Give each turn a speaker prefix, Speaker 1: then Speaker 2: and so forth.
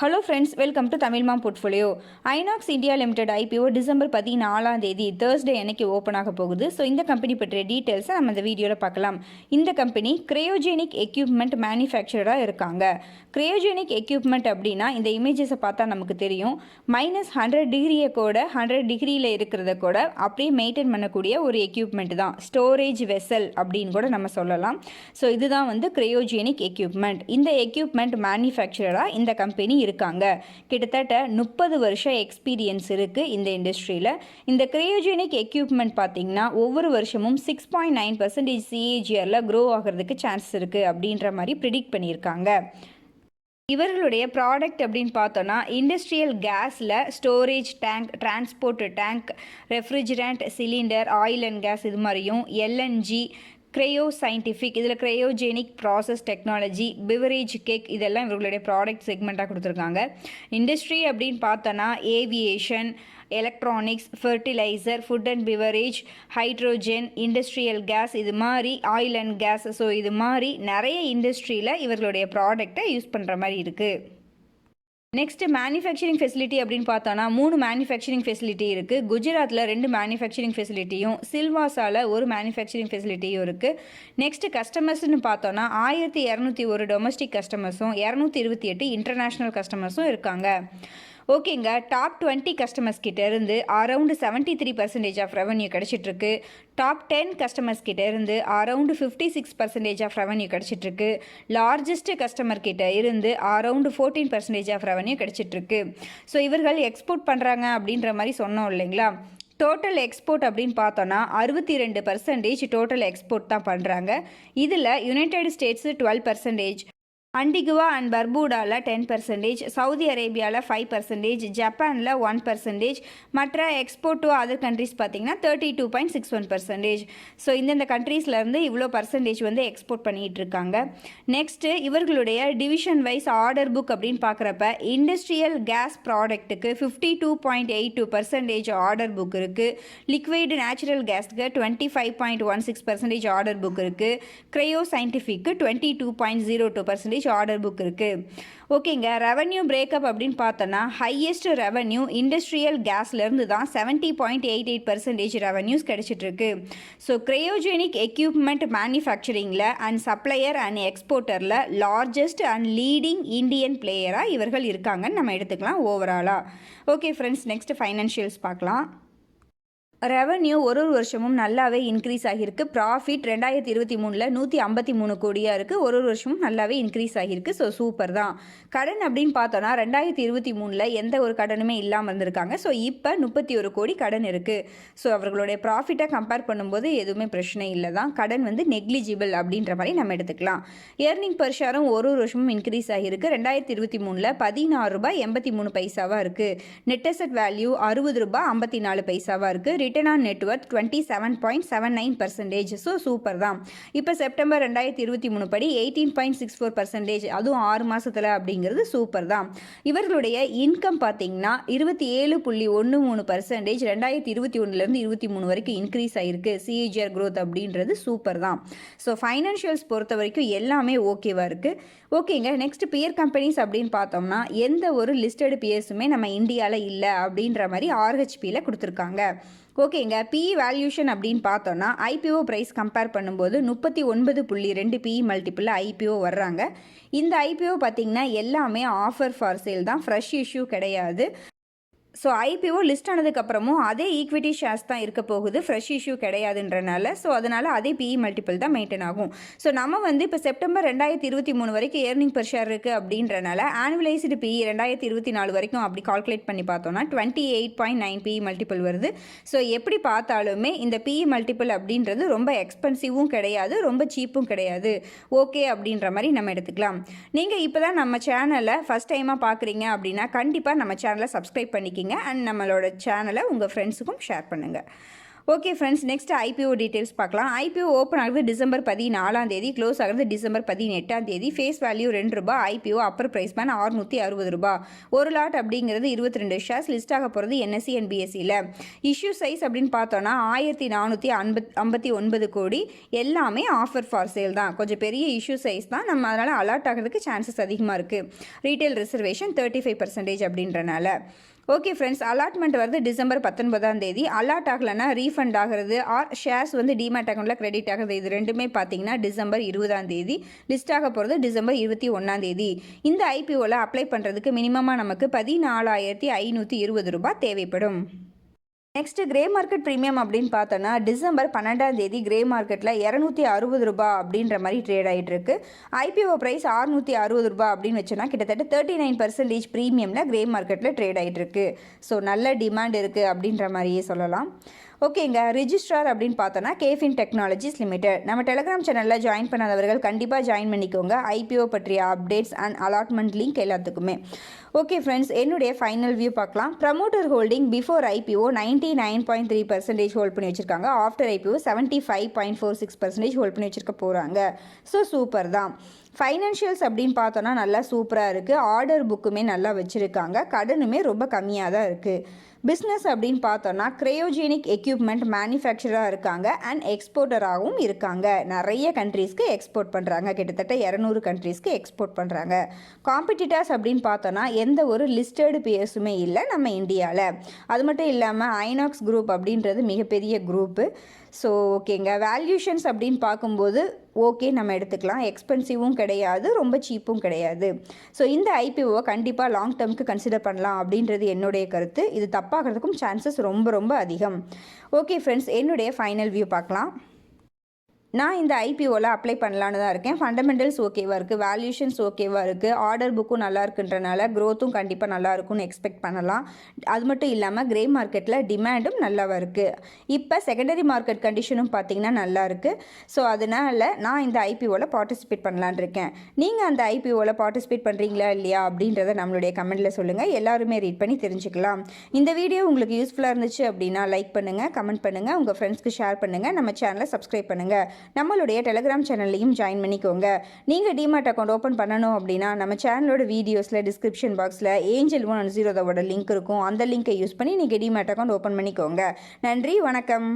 Speaker 1: Hello friends, welcome to Tamil mom portfolio. Inox India limited IPO December 14 Thursday அன்னைக்கு open ஆக போகுது. So இந்த company பற்றிய டீட்டெயில்ஸை நம்ம இந்த வீடியோவில் பார்க்கலாம். இந்த கம்பெனி கிரையோஜெனிக் எக்யூப்மெண்ட் மேனுஃபேக்சராக இருக்காங்க. கிரையோஜெனிக் எக்யூப்மெண்ட் அப்படின்னா இந்த இமேஜஸை பார்த்தா நமக்கு தெரியும். -100 டிகிரியை கூட 100 டிகிரியில் இருக்கிறத கூட அப்படியே மெயின்டைன் பண்ணக்கூடிய ஒரு எக்யூப்மெண்ட் தான். ஸ்டோரேஜ் வெசல் அப்படின்னு கூட நம்ம சொல்லலாம். ஸோ இதுதான் வந்து கிரையோஜெனிக் எக்யூப்மெண்ட். இந்த எக்யூப்மெண்ட் மேனுஃபேக்சராக இந்த கம்பெனி இருக்காங்க. கிட்டத்தட்ட 30 வருஷம் எக்ஸ்பீரியன்ஸ் இருக்கு இந்த இண்டஸ்ட்ரியில். இந்த கிரையோஜெனிக் எக்யூப்மெண்ட் பார்த்தீங்கன்னா ஒவ்வொரு வருஷமும் 6.9% CAGRல க்ரோ ஆகிறதுக்கு சான்ஸ் இருக்கு அப்படின்ற மாதிரி ப்ரிடிக்ட் பண்ணியிருக்காங்க. இவர்களுடைய ப்ராடக்ட் அப்படின்னு பார்த்தோன்னா இண்டஸ்ட்ரியல் கேஸில் storage tank, transport tank, refrigerant, cylinder, oil and gas இது மாதிரியும் LNG, கிரையோ சயின்டிஃபிக், இதில் cryogenic process technology, beverage keg இதெல்லாம் இவர்களுடைய ப்ராடக்ட் செக்மெண்ட்டாக கொடுத்துருக்காங்க. இண்டஸ்ட்ரி அப்படின்னு பார்த்தோன்னா aviation, electronics, fertiliser, food and beverage, hydrogen, industrial gas இது மாதிரி, ஆயில் அண்ட் கேஸ், ஸோ இது மாதிரி நிறைய இண்டஸ்ட்ரியில் இவர்களுடைய ப்ராடக்டை யூஸ் பண்ணுற மாதிரி இருக்குது. நெக்ஸ்ட் மேனுஃபேக்சரிங் ஃபெசிலிட்டி அப்படின்னு பார்த்தோன்னா 3 மேனுஃபேக்சரிங் ஃபெசிலிட்டி இருக்குது. குஜராத்தில் 2 மேனுஃபேக்சரிங் ஃபெசிலிட்டியும், சில்வாசாவில் 1 மேனுஃபேக்சரிங் ஃபெசிலிட்டியும் இருக்குது. நெக்ஸ்ட் கஸ்டமர்ஸ்னு பார்த்தோன்னா 1201 டொமஸ்டிக் கஸ்டமர்ஸும் 228 இன்டர்நேஷ்னல் கஸ்டமர்ஸும் இருக்காங்க. ஓகேங்க, டாப் 20 கஸ்டமர்ஸ் கிட்ட இருந்து அரவுண்டு 73% ஆஃப் ரெவன்யூ கிடச்சிட்ருக்கு. டாப் 10 கஸ்டமர்ஸ் கிட்ட இருந்து அரவுண்டு 56% ஆஃப் ரெவன்யூ கிடச்சிட்ருக்கு. லார்ஜஸ்ட் கஸ்டமர் கிட்ட இருந்து அரவுண்டு 14% ஆஃப் ரெவன்யூ கிடச்சிட்ருக்கு. ஸோ இவர்கள் எக்ஸ்போர்ட் பண்ணுறாங்க அப்படின்ற மாதிரி சொன்னோம் இல்லைங்களா. டோட்டல் எக்ஸ்போர்ட் அப்படின்னு பார்த்தோன்னா 62% டோட்டல் எக்ஸ்போர்ட் தான் பண்ணுறாங்க. இதில் யுனைடெட் ஸ்டேட்ஸு 12%, அண்டிகுவா அண்ட் பர்பூடாவில் 10%, சவுதி அரேபியாவில் 5%, ஜப்பானில் 1%, மற்ற எக்ஸ்போர்ட் டு அதர் கண்ட்ரிஸ் பார்த்திங்கன்னா 32.61%. ஸோ இந்தந்த கண்ட்ரீஸ்லேருந்து இவ்வளோ பர்சன்டேஜ் வந்து எக்ஸ்போர்ட் பண்ணிகிட்டு இருக்காங்க. நெக்ஸ்ட்டு இவர்களுடைய டிவிஷன் வைஸ் ஆர்டர் புக் அப்படின்னு பார்க்குறப்ப இண்டஸ்ட்ரியல் கேஸ் ப்ராடக்ட்டுக்கு 52.82% ஆர்டர் புக் இருக்குது. லிக்விட் நேச்சுரல் கேஸ்க்கு 25.16% ஆர்டர் புக் இருக்குது. கிரையோ சயின்டிஃபிக்கு 22.02% ஆர்டர் புக் இருக்குது. ஓகேங்க, ரெவன்யூ பிரேக்கப் அப்படின்னு பார்த்தோன்னா ஹையஸ்ட் ரெவன்யூ இண்டஸ்ட்ரியல் கேஸ்லேருந்து தான் 70.88% ரெவன்யூஸ் கிடைச்சிட்ருக்கு. ஸோ கிரையோஜெனிக் எக்யூப்மெண்ட் மேனுஃபேக்சரிங்கில் அண்ட் சப்ளையர் அண்ட் எக்ஸ்போர்ட்டரில் லார்ஜஸ்ட் அண்ட் லீடிங் இந்தியன் பிளேயராக இவர்கள் இருக்காங்கன்னு நம்ம எடுத்துக்கலாம் ஓவராலாக. ஓகே ஃப்ரெண்ட்ஸ், நெக்ஸ்ட் ஃபைனான்ஷியல்ஸ் பார்க்கலாம். ரெவன்யூ ஒரு வருஷமும் நல்லாவே இன்க்ரீஸ் ஆகியிருக்கு. ப்ராஃபிட் 2023 153 கோடியாக இருக்குது. ஒரு வருஷமும் நல்லாவே இன்க்ரீஸ் ஆகியிருக்கு. ஸோ சூப்பர் தான். கடன் அப்படின்னு பார்த்தோன்னா 2023 எந்த ஒரு கடனுமே இல்லாமல் இருந்திருக்காங்க. ஸோ இப்போ 31 கோடி கடன் இருக்குது. ஸோ அவர்களுடைய ப்ராஃபிட்டை கம்பேர் பண்ணும்போது எதுவுமே பிரச்சனை இல்லை தான். கடன் வந்து நெக்லிஜிபிள் அப்படின்ற மாதிரி நம்ம எடுத்துக்கலாம். ஏர்னிங் பர் ஷேரும் ஒரு வருஷமும் இன்க்ரீஸ் ஆகியிருக்கு. 2023 ₹16.83 இருக்குது. நெட் அசெட் வேல்யூ ₹60.54 இருக்குது. Return on net worth 27.79%. So super தான். இப்போ செப்டம்பர் 2023 படி 18.64%, அதுவும் 6 மாதத்தில் அப்படிங்கிறது சூப்பர் தான். இவர்களுடைய இன்கம் பார்த்தீங்கன்னா 27.13% 2021 23 வரைக்கும் இன்க்ரீஸ் ஆகிருக்கு. CAGR growth அப்படின்றது சூப்பர் தான். ஸோ ஃபைனான்ஷியல்ஸ் பொறுத்த வரைக்கும் எல்லாமே ஓகேவாக இருக்குது. ஓகேங்க, நெக்ஸ்ட் பியர் கம்பெனிஸ் அப்படின்னு பார்த்தோம்னா எந்த ஒரு லிஸ்டடு பியர்ஸுமே நம்ம இந்தியாவில் இல்லை அப்படின்ற மாதிரி RHPயில் கொடுத்துருக்காங்க. ஓகேங்க, PE வேல்யூஷன் அப்படின்னு பார்த்தோன்னா IPO ப்ரைஸ் கம்பேர் பண்ணும்போது 39.2 PE மல்டிப்பிள் IPO வர்றாங்க. இந்த IPO பார்த்திங்கன்னா எல்லாமே ஆஃபர் ஃபார் சேல் தான், ஃப்ரெஷ் இஷ்யூ கிடையாது. ஸோ IPO லிஸ்ட் ஆனதுக்கப்புறமும் அதே ஈக்விட்டி ஷேர்ஸ் தான் இருக்க போகுது, ஃப்ரெஷ் இஷ்யூ கிடையாதுன்றனால. ஸோ அதனால் அதே PE மல்டிபிள் தான் மெயின்டைன் ஆகும். ஸோ நம்ம வந்து இப்போ செப்டம்பர் 2023 வரைக்கும் ஏர்னிங் பர் ஷேர் இருக்குது அப்படின்றனால ஆனுவலைஸ்டு PE 2024 வரைக்கும் அப்படி கால்குலேட் பண்ணி பார்த்தோன்னா 28.9 PE மல்டிபிள் வருது. ஸோ எப்படி பார்த்தாலுமே இந்த PE மல்டிபிள் அப்படின்றது ரொம்ப எக்ஸ்பென்சிவும் கிடையாது, ரொம்ப சீப்பும் கிடையாது. ஓகே அப்படின்ற மாதிரி நம்ம எடுத்துக்கலாம். நீங்கள் இப்போ தான் நம்ம சேனலை ஃபஸ்ட் டைமாக பார்க்குறீங்க அப்படின்னா கண்டிப்பாக நம்ம சேனலை சப்ஸ்கிரைப் பண்ணிக்கிங்க அண்ட் நம்மளோட சேனலை உங்கள் ஃப்ரெண்ட்ஸுக்கும் ஷேர் பண்ணுங்கள். Okay friends, next IPO details பார்க்கலாம். ஐபிஓ ஓப்பன் ஆகுது டிசம்பர் 14 க்ளோஸ் ஆகுது டிசம்பர் 18 ஃபேஸ் வேல்யூ ரூ. 2. ஐபிஓ அப்பர் பிரைஸ் பேன் ரூ. 660. ஒரு லாட் அப்படிங்கிறது 22 ஷேர்ஸ். லிஸ்ட் ஆக போகிறது என்எஸ்சி அண்ட் பிஎஸ்சியில். இஷ்யூ சைஸ் அப்படின்னு பார்த்தோன்னா 1459 கோடி. எல்லாமே ஆஃபர் ஃபார் சேல் தான். கொஞ்சம் பெரிய இஷ்யூ சைஸ் தான். நம்ம அதனால் அலாட் ஆகிறதுக்கு சான்சஸ் அதிகமாக இருக்குது. ரீட்டைல் ரிசர்வேஷன் 35% அப்படின்றனால. ஓகே ஃப்ரெண்ட்ஸ், அலாட்மெண்ட் வருது டிசம்பர் 19. அலாட் ஆகலைன்னா ரீஃபண்ட் ஆகிறது ஆர் ஷேர்ஸ் டிமேட் அக்கௌண்ட்டில் கிரெடிட் ஆகுது. இது ரெண்டுமே பார்த்தீங்கன்னா டிசம்பர் 20. லிஸ்ட் ஆக போகிறது டிசம்பர் 21. இந்த ஐபிஓவில் அப்ளை பண்ணுறதுக்கு மினிமமாக நமக்கு 14,520 தேவைப்படும். நெக்ஸ்ட் கிரே மார்க்கெட் ப்ரீமியம் அப்படின்னு பார்த்தோன்னா டிசம்பர் 12 கிரே மார்க்கெட்டில் ரூ. 260 அப்படின்ற மாதிரி ட்ரேட் ஆகிட்டு இருக்கு. ஐபிஓ ப்ரைஸ் ரூ. 660 அப்படின்னு வச்சோன்னா கிட்டத்தட்ட 39% ப்ரீமியமில் கிரே மார்க்கெட்டில் ட்ரேட் ஆகிட்டு இருக்கு. ஸோ நல்ல டிமாண்ட் இருக்குது அப்படின்ற மாதிரியே சொல்லலாம். ஓகேங்க, ரிஜிஸ்ட்ரார் அப்படின்னு பார்த்தோன்னா கேஃபின் டெக்னாலஜிஸ் லிமிடெட். நம்ம டெலிகிராம் சேனலில் ஜாயின் பண்ணாதவர்கள் கண்டிப்பாக ஜாயின் பண்ணிக்கோங்க. ஐபிஓ பற்றிய அப்டேட்ஸ் அண்ட் அலாட்மெண்ட் லிங்க் எல்லாத்துக்குமே. ஓகே ஃப்ரெண்ட்ஸ், என்னுடைய ஃபைனல் வியூ பார்க்கலாம். Promoter holding before IPO 99.3% hold பண்ணி வச்சுருக்காங்க. ஆஃப்டர் ஐபிஓ 75.46% ஹோல்ட் பண்ணி வச்சுருக்க போகிறாங்க. ஸோ சூப்பர் தான். ஃபைனான்ஷியல்ஸ் அப்படின்னு பார்த்தோன்னா நல்லா சூப்பராக இருக்குது. ஆர்டர் புக்குமே நல்லா வச்சுருக்காங்க. கடனுமே ரொம்ப கம்மியாக தான் இருக்குது. பிஸ்னஸ் அப்படின்னு பார்த்தோன்னா கிரையோஜெனிக் எக்யூப்மெண்ட் மேனுஃபேக்சராக இருக்காங்க அண்ட் எக்ஸ்போர்ட்டராகவும் இருக்காங்க. நிறைய கண்ட்ரீஸ்க்கு எக்ஸ்போர்ட் பண்ணுறாங்க. கிட்டத்தட்ட 200 கண்ட்ரீஸ்க்கு எக்ஸ்போர்ட் பண்ணுறாங்க. காம்படிட்டர்ஸ் அப்படின்னு பார்த்தோன்னா எந்த ஒரு லிஸ்டர்டு பேர்ஸுமே இல்லை நம்ம இந்தியாவில். அது மட்டும் இல்லாமல் ஐநாக்ஸ் குரூப் அப்படின்றது மிகப்பெரிய குரூப்பு. ஸோ ஓகேங்க, வேல்யூஷன்ஸ் அப்படின்னு பார்க்கும்போது ஓகே நம்ம எடுத்துக்கலாம். எக்ஸ்பென்சிவும் கிடையாது, ரொம்ப சீப்பும் கிடையாது. ஸோ இந்த ஐபிஓவை கண்டிப்பாக லாங் டேர்முக்கு கன்சிடர் பண்ணலாம் அப்படின்றது என்னுடைய கருத்து. இது தப்பாகிறதுக்கும் சான்சஸ் ரொம்ப ரொம்ப அதிகம். ஓகே ஃப்ரெண்ட்ஸ், என்னுடைய ஃபைனல் வியூ பார்க்கலாம். நான் இந்த ஐபிஓவில் அப்ளை பண்ணலான்னு தான் இருக்கேன். ஃபண்டமெண்டல்ஸ் ஓகேவாக இருக்குது, வேல்யூஷன்ஸ் ஓகேவாக இருக்குது, ஆர்டர் புக்கும் நல்லா இருக்குன்றனால க்ரோத்தும் கண்டிப்பாக நல்லா இருக்கும்னு எக்ஸ்பெக்ட் பண்ணலாம். அது மட்டும் இல்லாமல் கிரே மார்க்கெட்டில் டிமாண்டும் நல்லாவாக இருக்குது. இப்போ செகண்டரி மார்க்கெட் கண்டிஷனும் பார்த்திங்கன்னா நல்லா இருக்குது. ஸோ அதனால் நான் இந்த ஐபிஓவில் பார்ட்டிசிபேட் பண்ணலான் இருக்கேன். நீங்கள் அந்த ஐபிஓவில் பார்ட்டிசிபேட் பண்ணுறீங்களா இல்லையா அப்படின்றத நம்மளுடைய கமெண்ட்டில் சொல்லுங்கள். எல்லாருமே ரீட் பண்ணி தெரிஞ்சுக்கலாம். இந்த வீடியோ உங்களுக்கு யூஸ்ஃபுல்லாக இருந்துச்சு அப்படின்னா லைக் பண்ணுங்கள், கமெண்ட் பண்ணுங்கள், உங்கள் ஃப்ரெண்ட்ஸ்க்கு ஷேர் பண்ணுங்கள், நம்ம சேனலை சப்ஸ்கிரைப் பண்ணுங்கள். நம்மளுடைய டெலிகிராம் சேனல்லையும் ஜாயின் பண்ணிக்கோங்க. நீங்கள் டிமேட் அக்கௌண்ட் ஓப்பன் பண்ணணும் அப்படின்னா நம்ம சேனலோட வீடியோஸில் டிஸ்கிரிப்ஷன் பாக்ஸில் ஏஞ்சல் 1 Zerodhaவோட லிங்க் இருக்கும். அந்த லிங்கை யூஸ் பண்ணி நீங்கள் டிமேட் அக்கௌண்ட் ஓப்பன் பண்ணிக்கோங்க. நன்றி, வணக்கம்.